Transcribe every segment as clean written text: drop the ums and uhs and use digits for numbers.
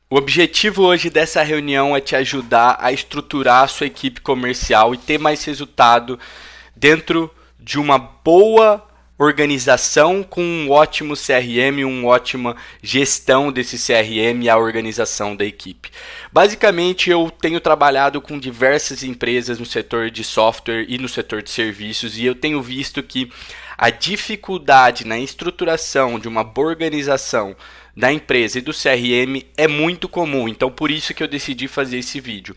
O objetivo hoje dessa reunião é te ajudar a estruturar a sua equipe comercial e ter mais resultado dentro de uma boa organização com um ótimo CRM, uma ótima gestão desse CRM e a organização da equipe. Basicamente, eu tenho trabalhado com diversas empresas no setor de software e no setor de serviços e eu tenho visto que a dificuldade na estruturação de uma boa organização da empresa e do CRM é muito comum, então por isso que eu decidi fazer esse vídeo.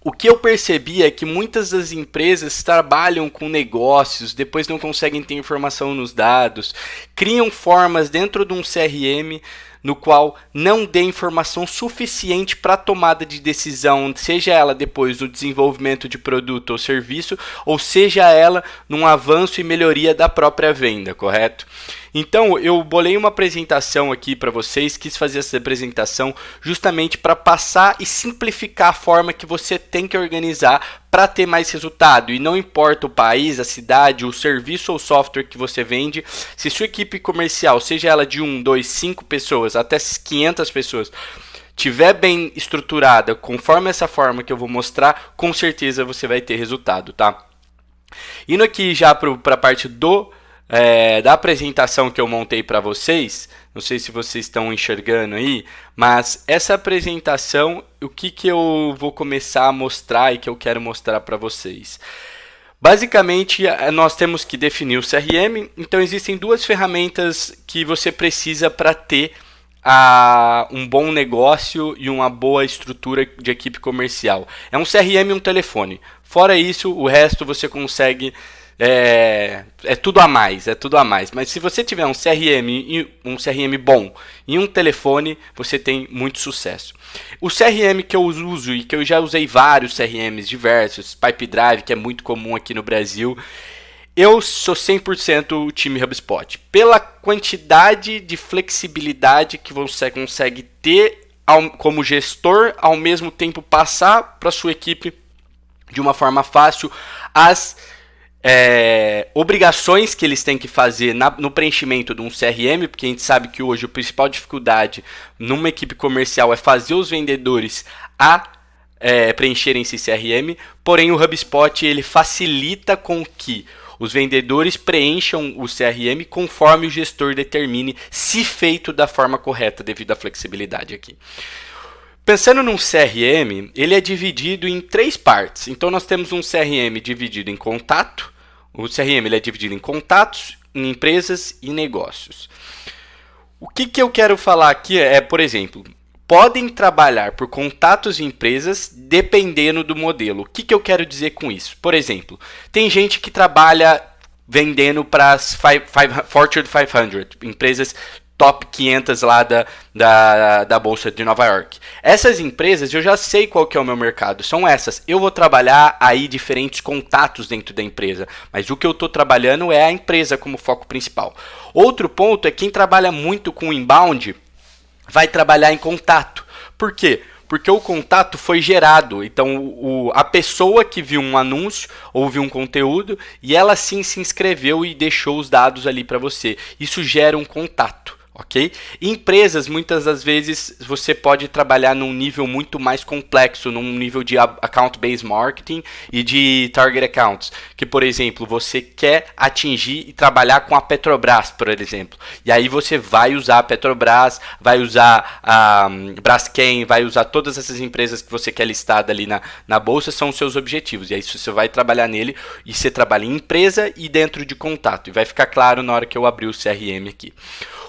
O que eu percebi é que muitas das empresas trabalham com negócios, depois não conseguem ter informação nos dados, criam formas dentro de um CRM no qual não dê informação suficiente para a tomada de decisão, seja ela depois no desenvolvimento de produto ou serviço, ou seja ela num avanço e melhoria da própria venda, correto? Então, eu bolei uma apresentação aqui para vocês, quis fazer essa apresentação justamente para passar e simplificar a forma que você tem que organizar para ter mais resultado. E não importa o país, a cidade, o serviço ou software que você vende, se sua equipe comercial, seja ela de 1, 2, 5 pessoas, até 500 pessoas, tiver bem estruturada, conforme essa forma que eu vou mostrar, com certeza você vai ter resultado, tá? Indo aqui já para a parte da apresentação que eu montei para vocês, não sei se vocês estão enxergando aí, mas essa apresentação, o que eu vou começar a mostrar e que eu quero mostrar para vocês. Basicamente, nós temos que definir o CRM, então existem duas ferramentas que você precisa para ter um bom negócio e uma boa estrutura de equipe comercial. É um CRM e um telefone. Fora isso, o resto você consegue... É tudo a mais, é tudo a mais. Mas se você tiver um CRM bom e um telefone, você tem muito sucesso. O CRM que eu uso e que eu já usei vários CRMs diversos, Pipedrive, que é muito comum aqui no Brasil, eu sou 100% o time HubSpot. Pela quantidade de flexibilidade que você consegue ter como gestor, ao mesmo tempo passar para sua equipe de uma forma fácil as obrigações que eles têm que fazer no preenchimento de um CRM, porque a gente sabe que hoje a principal dificuldade numa equipe comercial é fazer os vendedores preencherem esse CRM, porém o HubSpot ele facilita com que os vendedores preencham o CRM conforme o gestor determine, se feito da forma correta devido à flexibilidade aqui. Pensando num CRM, ele é dividido em 3 partes. Então nós temos um CRM dividido em contato. O CRM ele é dividido em contatos, em empresas e negócios. O que eu quero falar aqui por exemplo, podem trabalhar por contatos e empresas dependendo do modelo. O que eu quero dizer com isso? Por exemplo, tem gente que trabalha vendendo para as Fortune 500, empresas top 500 lá da Bolsa de Nova York. Essas empresas, eu já sei qual que é o meu mercado, são essas. Eu vou trabalhar aí diferentes contatos dentro da empresa, mas o que eu estou trabalhando é a empresa como foco principal. Outro ponto é quem trabalha muito com inbound, vai trabalhar em contato. Por quê? Porque o contato foi gerado. Então, a pessoa que viu um anúncio ou viu um conteúdo e ela sim se inscreveu e deixou os dados ali para você. Isso gera um contato. Ok? Empresas, muitas das vezes, você pode trabalhar num nível muito mais complexo, num nível de account-based marketing e de target accounts. Que, por exemplo, você quer atingir e trabalhar com a Petrobras, por exemplo. E aí você vai usar a Petrobras, vai usar a Braskem, vai usar todas essas empresas que você quer listada ali na bolsa, são os seus objetivos. E aí você vai trabalhar nele e você trabalha em empresa e dentro de contato. E vai ficar claro na hora que eu abrir o CRM aqui.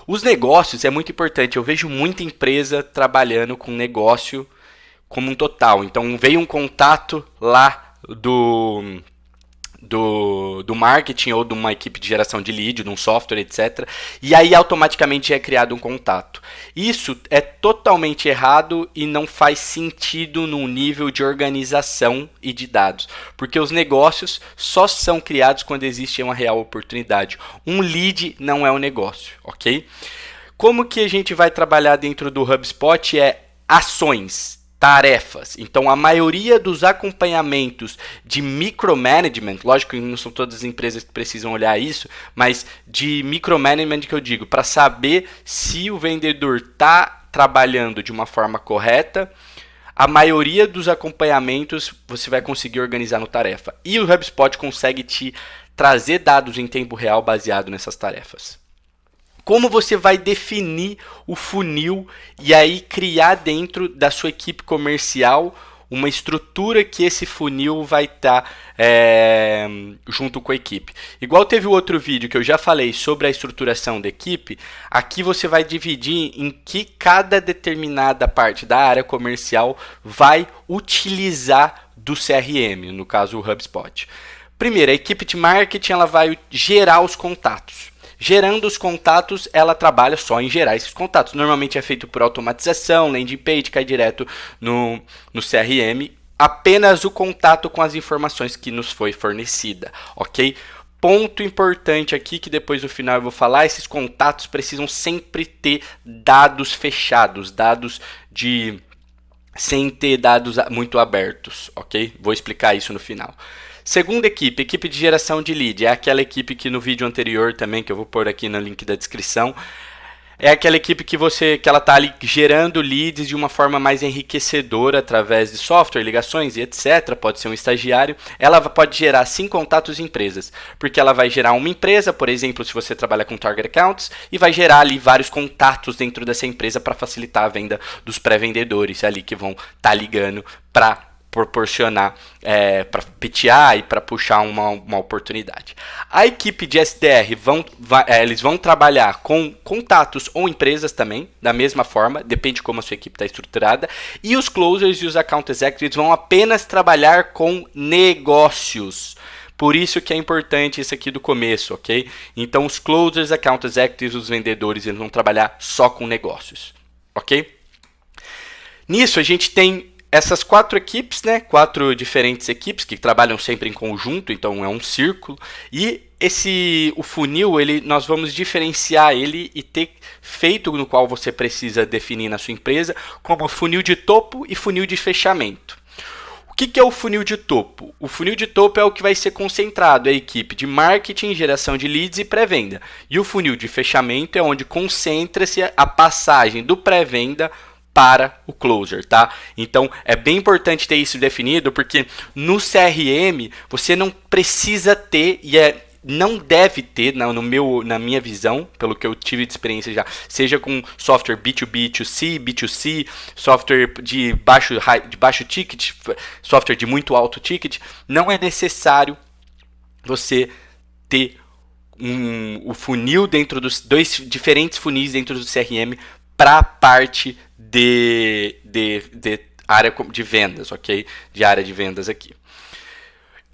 Os negócios é muito importante. Eu vejo muita empresa trabalhando com negócio como um total. Então veio um contato lá do marketing ou de uma equipe de geração de lead, de um software, etc. E aí automaticamente é criado um contato. Isso é totalmente errado e não faz sentido no nível de organização e de dados. Porque os negócios só são criados quando existe uma real oportunidade. Um lead não é um negócio, ok? Como que a gente vai trabalhar dentro do HubSpot ações, tarefas. Então, a maioria dos acompanhamentos de micromanagement, lógico que não são todas as empresas que precisam olhar isso, mas de micromanagement que eu digo, para saber se o vendedor está trabalhando de uma forma correta, a maioria dos acompanhamentos você vai conseguir organizar no tarefa. E o HubSpot consegue te trazer dados em tempo real baseado nessas tarefas. Como você vai definir o funil e aí criar dentro da sua equipe comercial uma estrutura que esse funil vai estar junto com a equipe. Igual teve o outro vídeo que eu já falei sobre a estruturação da equipe, aqui você vai dividir em que cada determinada parte da área comercial vai utilizar do CRM, no caso o HubSpot. Primeiro, a equipe de marketing ela vai gerar os contatos. Gerando os contatos, ela trabalha só em gerar esses contatos. Normalmente é feito por automatização, landing page, cai direto no CRM. Apenas o contato com as informações que nos foi fornecida, ok? Ponto importante aqui, que depois no final eu vou falar, esses contatos precisam sempre ter dados fechados, sem ter dados muito abertos, ok? Vou explicar isso no final. Segunda equipe de geração de lead, é aquela equipe que no vídeo anterior também, que eu vou pôr aqui no link da descrição, é aquela equipe que ela está ali gerando leads de uma forma mais enriquecedora através de software, ligações e etc. Pode ser um estagiário. Ela pode gerar sim contatos em empresas, porque ela vai gerar uma empresa, por exemplo, se você trabalha com target accounts, e vai gerar ali vários contatos dentro dessa empresa para facilitar a venda dos pré-vendedores ali que vão estar ligando para proporcionar, para petear e para puxar uma oportunidade. A equipe de SDR eles vão trabalhar com contatos ou empresas também, da mesma forma, depende de como a sua equipe está estruturada, e os closers e os account executives vão apenas trabalhar com negócios. Por isso que é importante isso aqui do começo, ok? Então os closers, account executives, os vendedores, eles vão trabalhar só com negócios, ok? Nisso a gente tem essas 4 equipes, né? 4 diferentes equipes que trabalham sempre em conjunto, então é um círculo. E o funil, nós vamos diferenciar ele e ter feito no qual você precisa definir na sua empresa como funil de topo e funil de fechamento. O que é o funil de topo? O funil de topo é o que vai ser concentrado, é a equipe de marketing, geração de leads e pré-venda. E o funil de fechamento é onde concentra-se a passagem do pré-venda para o closer, tá? Então é bem importante ter isso definido, porque no CRM você não precisa ter não deve ter, na minha visão, pelo que eu tive de experiência já, seja com software B2B, B2C, B2C, software de baixo ticket, software de muito alto ticket, não é necessário você ter o funil dentro dos 2 diferentes funis dentro do CRM para a parte de área de vendas, ok? De área de vendas aqui.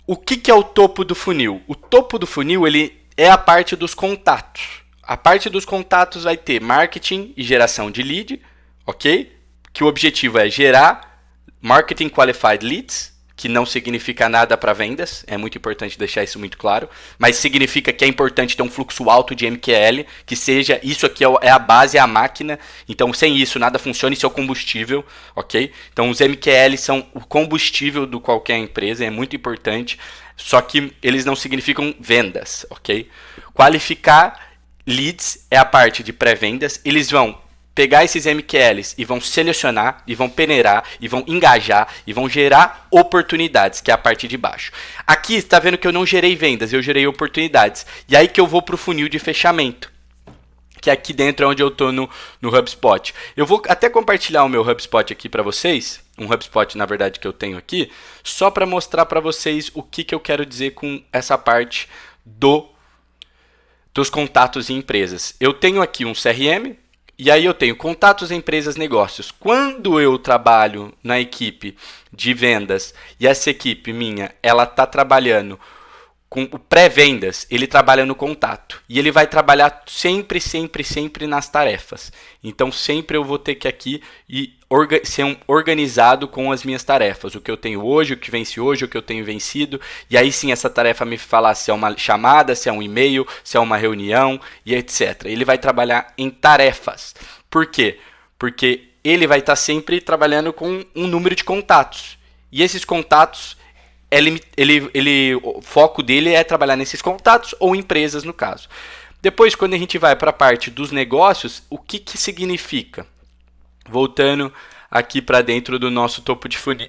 O que é o topo do funil? O topo do funil ele é a parte dos contatos. A parte dos contatos vai ter marketing e geração de lead, ok? Que o objetivo é gerar marketing qualified leads, que não significa nada para vendas, é muito importante deixar isso muito claro, mas significa que é importante ter um fluxo alto de MQL, que seja, isso aqui é a base, é a máquina, então sem isso nada funciona, isso é o combustível, ok? Então os MQL são o combustível de qualquer empresa, é muito importante, só que eles não significam vendas, ok? Qualificar leads é a parte de pré-vendas, eles vão pegar esses MQLs e vão selecionar, e vão peneirar, e vão engajar, e vão gerar oportunidades, que é a parte de baixo. Aqui, está vendo que eu não gerei vendas, eu gerei oportunidades. E aí que eu vou para o funil de fechamento, que é aqui dentro é onde eu estou no HubSpot. Eu vou até compartilhar o meu HubSpot aqui para vocês, um HubSpot, na verdade, que eu tenho aqui, só para mostrar para vocês o que eu quero dizer com essa parte dos contatos em empresas. Eu tenho aqui um CRM, e aí eu tenho contatos, empresas, negócios. Quando eu trabalho na equipe de vendas e essa equipe minha, ela está trabalhando com o pré-vendas, ele trabalha no contato. E ele vai trabalhar sempre nas tarefas. Então sempre eu vou ter que aqui ser organizado com as minhas tarefas. O que eu tenho hoje, o que vence hoje, o que eu tenho vencido. E aí sim essa tarefa me falar se é uma chamada, se é um e-mail, se é uma reunião e etc. Ele vai trabalhar em tarefas. Por quê? Porque ele vai estar sempre trabalhando com um número de contatos. E esses contatos, o foco dele é trabalhar nesses contatos ou empresas no caso. Depois, quando a gente vai para a parte dos negócios, o que significa? Voltando aqui para dentro do nosso topo de funil,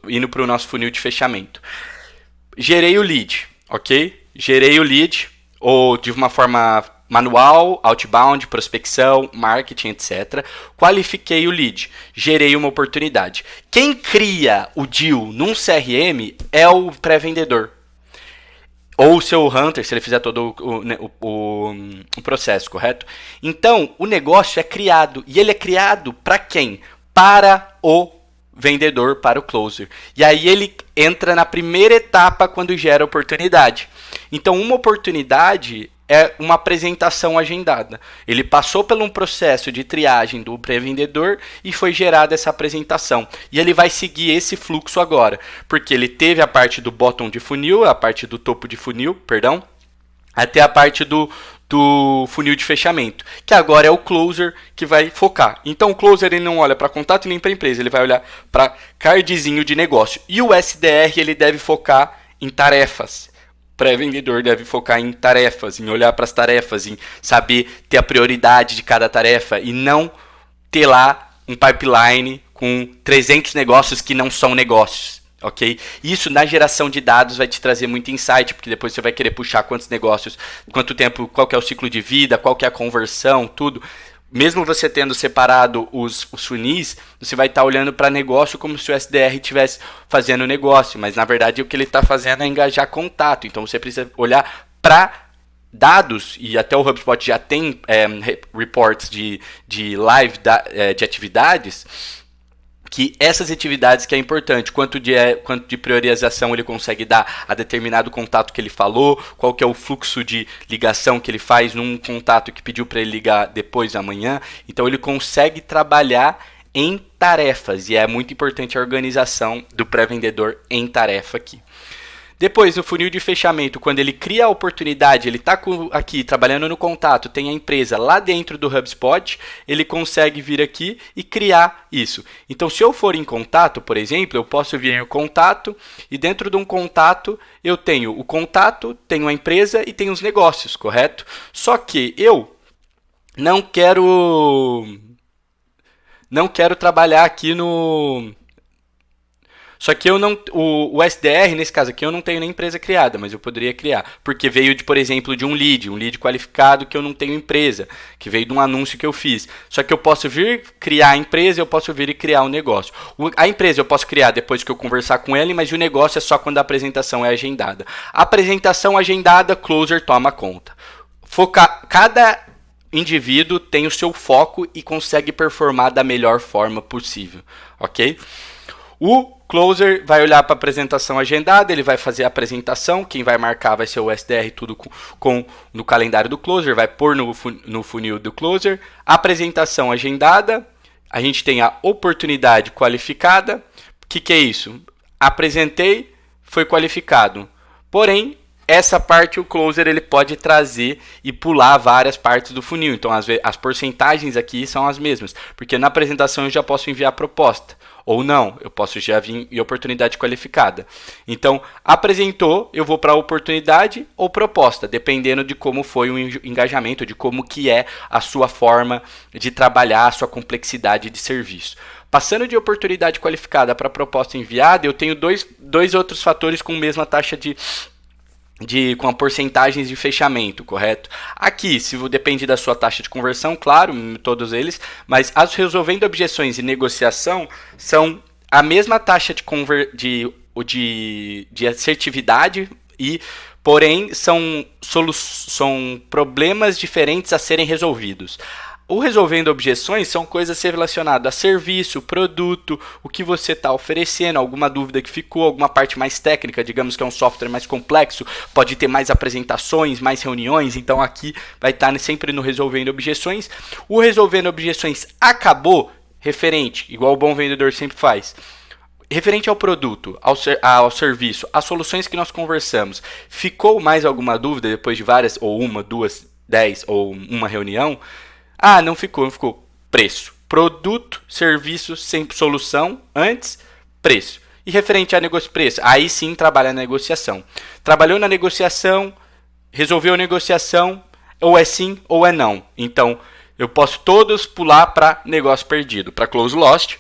indo para o nosso funil de fechamento. Gerei o lead, ok? Gerei o lead, ou de uma forma manual, outbound, prospecção, marketing, etc. Qualifiquei o lead, gerei uma oportunidade. Quem cria o deal num CRM é o pré-vendedor. Ou o seu hunter, se ele fizer todo o processo, correto? Então, o negócio é criado. E ele é criado para quem? Para o vendedor, para o closer. E aí ele entra na primeira etapa quando gera oportunidade. Então, uma oportunidade é uma apresentação agendada. Ele passou por um processo de triagem do pré-vendedor e foi gerada essa apresentação. E ele vai seguir esse fluxo agora, porque ele teve a parte do bottom de funil, a parte do topo de funil, perdão, até a parte do funil de fechamento, que agora é o closer que vai focar. Então o closer ele não olha para contato nem para empresa, ele vai olhar para cardzinho de negócio. E o SDR ele deve focar em tarefas. O pré-vendedor deve focar em tarefas, em olhar para as tarefas, em saber ter a prioridade de cada tarefa e não ter lá um pipeline com 300 negócios que não são negócios. Ok? Isso na geração de dados vai te trazer muito insight, porque depois você vai querer puxar quantos negócios, quanto tempo, qual que é o ciclo de vida, qual que é a conversão, tudo. Mesmo você tendo separado os funis, você vai estar olhando para negócio como se o SDR estivesse fazendo negócio, mas na verdade o que ele está fazendo é engajar contato. Então você precisa olhar para dados, e até o HubSpot já tem reports de live de atividades, que essas atividades que é importante, quanto de priorização ele consegue dar a determinado contato que ele falou, qual que é o fluxo de ligação que ele faz num contato que pediu para ele ligar depois da manhã. Então ele consegue trabalhar em tarefas, e é muito importante a organização do pré-vendedor em tarefa aqui. Depois, no funil de fechamento, quando ele cria a oportunidade, ele está aqui trabalhando no contato, tem a empresa lá dentro do HubSpot, ele consegue vir aqui e criar isso. Então, se eu for em contato, por exemplo, eu posso vir em contato e dentro de um contato eu tenho o contato, tenho a empresa e tenho os negócios, correto? Só que eu não quero trabalhar aqui no... Só que eu não, o SDR, nesse caso aqui, eu não tenho nem empresa criada, mas eu poderia criar. Porque veio, por exemplo, de um lead qualificado que eu não tenho empresa, que veio de um anúncio que eu fiz. Só que eu posso vir criar a empresa, eu posso vir e criar um negócio. A empresa eu posso criar depois que eu conversar com ele, mas o negócio é só quando a apresentação é agendada. A apresentação agendada, closer toma conta. Cada indivíduo tem o seu foco e consegue performar da melhor forma possível, ok? O closer vai olhar para a apresentação agendada, ele vai fazer a apresentação, quem vai marcar vai ser o SDR, tudo no calendário do closer, vai pôr no funil do closer. Apresentação agendada, a gente tem a oportunidade qualificada. O que é isso? Apresentei, foi qualificado. Porém, essa parte o closer ele pode trazer e pular várias partes do funil. Então as porcentagens aqui são as mesmas, porque na apresentação eu já posso enviar proposta. Ou não, eu posso já vir em oportunidade qualificada. Então, apresentou, eu vou para oportunidade ou proposta, dependendo de como foi o engajamento, de como que é a sua forma de trabalhar, a sua complexidade de serviço. Passando de oportunidade qualificada para proposta enviada, eu tenho dois outros fatores com a mesma taxa com a porcentagens de fechamento, correto? Aqui, se depende da sua taxa de conversão, claro, todos eles, mas as resolvendo objeções e negociação são a mesma taxa de assertividade porém são problemas diferentes a serem resolvidos. O resolvendo objeções são coisas relacionadas a serviço, produto, o que você está oferecendo, alguma dúvida que ficou, alguma parte mais técnica, digamos que é um software mais complexo, pode ter mais apresentações, mais reuniões, então aqui vai estar sempre no resolvendo objeções. O resolvendo objeções acabou, referente, igual o bom vendedor sempre faz. Referente ao produto, ao serviço, às soluções que nós conversamos, ficou mais alguma dúvida depois de várias, ou uma, duas, 10 ou uma reunião? Ah, não ficou. Preço. Produto, serviço, sempre solução, antes, preço. E referente a preço, aí sim trabalha na negociação. Trabalhou na negociação, resolveu a negociação, ou é sim ou é não. Então, eu posso todos pular para negócio perdido, para close lost,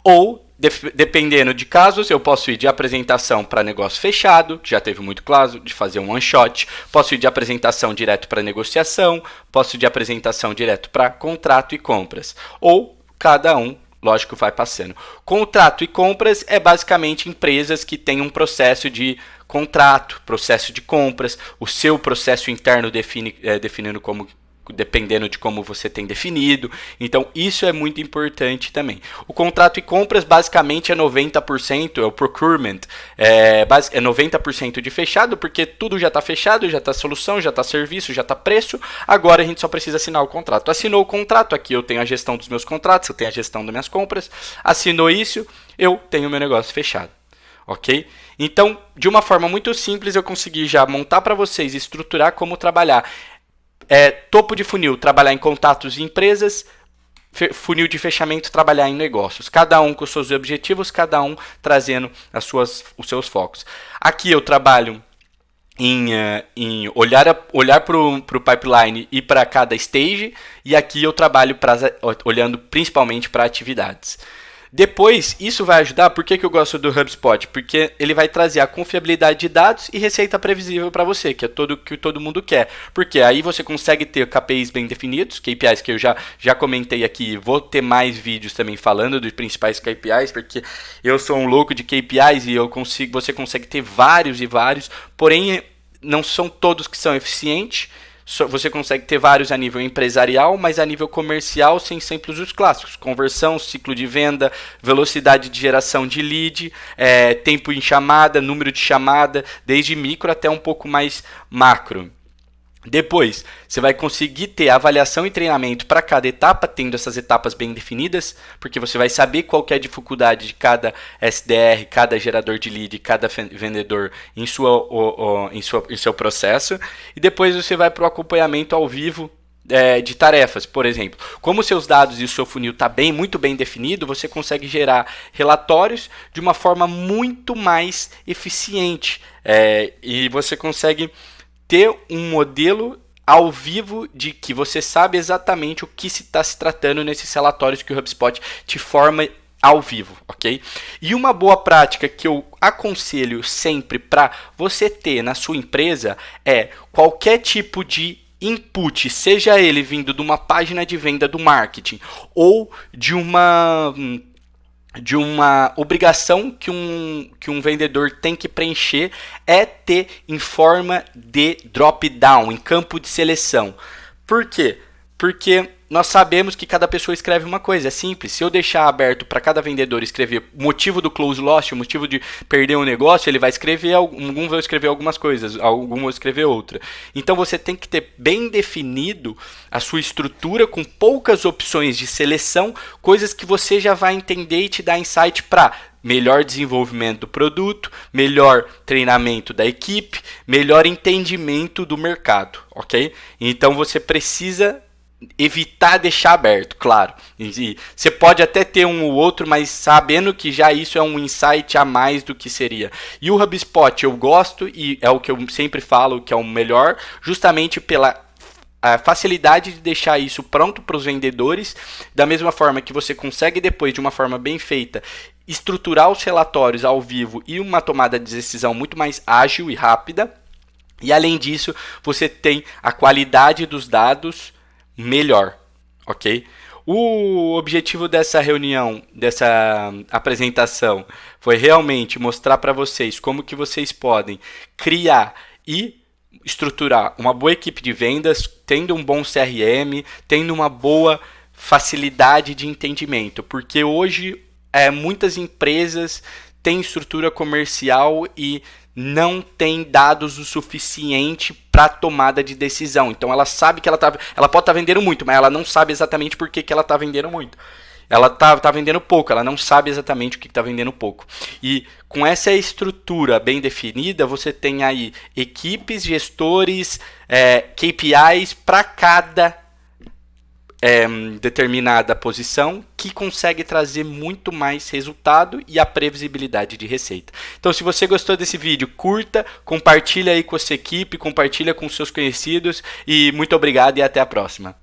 ou dependendo de casos, eu posso ir de apresentação para negócio fechado, que já teve muito caso de fazer um one shot, posso ir de apresentação direto para negociação, posso ir de apresentação direto para contrato e compras, ou cada um, lógico, vai passando. Contrato e compras é basicamente empresas que têm um processo de contrato, processo de compras, o seu processo interno definindo como, dependendo de como você tem definido. Então, isso é muito importante também. O contrato e compras, basicamente, é 90%, é o procurement, é 90% de fechado, porque tudo já está fechado, já está solução, já está serviço, já está preço. Agora, a gente só precisa assinar o contrato. Assinou o contrato, aqui eu tenho a gestão dos meus contratos, eu tenho a gestão das minhas compras. Assinou isso, eu tenho o meu negócio fechado. Ok? Então, de uma forma muito simples, eu consegui já montar para vocês, estruturar como trabalhar. Topo de funil, trabalhar em contatos e empresas. Funil de fechamento, trabalhar em negócios. Cada um com os seus objetivos, cada um trazendo os seus focos. Aqui eu trabalho em olhar para o pipeline e para cada stage. E aqui eu trabalho olhando principalmente para atividades. Depois, isso vai ajudar, por que eu gosto do HubSpot? Porque ele vai trazer a confiabilidade de dados e receita previsível para você, que é o que todo mundo quer. Porque aí você consegue ter KPIs bem definidos, KPIs que eu já comentei aqui, vou ter mais vídeos também falando dos principais KPIs, porque eu sou um louco de KPIs e você consegue ter vários e vários, porém não são todos que são eficientes. Você consegue ter vários a nível empresarial, mas a nível comercial, sem sempre os clássicos. Conversão, ciclo de venda, velocidade de geração de lead, tempo em chamada, número de chamada, desde micro até um pouco mais macro. Depois, você vai conseguir ter avaliação e treinamento para cada etapa, tendo essas etapas bem definidas, porque você vai saber qual que é a dificuldade de cada SDR, cada gerador de lead, cada vendedor em seu processo. E depois você vai para o acompanhamento ao vivo de tarefas. Por exemplo, como seus dados e o seu funil está muito bem definido, você consegue gerar relatórios de uma forma muito mais eficiente. E você consegue ter um modelo ao vivo de que você sabe exatamente o que se está se tratando nesses relatórios que o HubSpot te forma ao vivo, ok? E uma boa prática que eu aconselho sempre para você ter na sua empresa é qualquer tipo de input, seja ele vindo de uma página de venda do marketing ou de uma obrigação que um vendedor tem que preencher, é ter em forma de drop-down, em campo de seleção. Por quê? Porque nós sabemos que cada pessoa escreve uma coisa, é simples. Se eu deixar aberto para cada vendedor escrever o motivo do close loss, o motivo de perder um negócio, ele vai escrever, algum vai escrever algumas coisas, algum vai escrever outra. Então você tem que ter bem definido a sua estrutura com poucas opções de seleção, coisas que você já vai entender e te dar insight para melhor desenvolvimento do produto, melhor treinamento da equipe, melhor entendimento do mercado, ok? Então você precisa evitar deixar aberto, claro. E você pode até ter um ou outro, mas sabendo que já isso é um insight a mais do que seria. E o HubSpot eu gosto e é o que eu sempre falo que é o melhor, justamente pela a facilidade de deixar isso pronto para os vendedores, da mesma forma que você consegue depois, de uma forma bem feita, estruturar os relatórios ao vivo e uma tomada de decisão muito mais ágil e rápida. E além disso, você tem a qualidade dos dados melhor, ok? O objetivo dessa reunião, dessa apresentação, foi realmente mostrar para vocês como que vocês podem criar e estruturar uma boa equipe de vendas, tendo um bom CRM, tendo uma boa facilidade de entendimento, porque hoje muitas empresas têm estrutura comercial e não tem dados o suficiente para tomada de decisão. Então ela sabe que ela pode estar vendendo muito, mas ela não sabe exatamente por que ela está vendendo muito. Ela tá vendendo pouco, ela não sabe exatamente o que está vendendo pouco. E com essa estrutura bem definida, você tem aí equipes, gestores, KPIs para cada determinada posição que consegue trazer muito mais resultado e a previsibilidade de receita. Então, se você gostou desse vídeo, curta, compartilha aí com a sua equipe, compartilha com seus conhecidos e muito obrigado e até a próxima.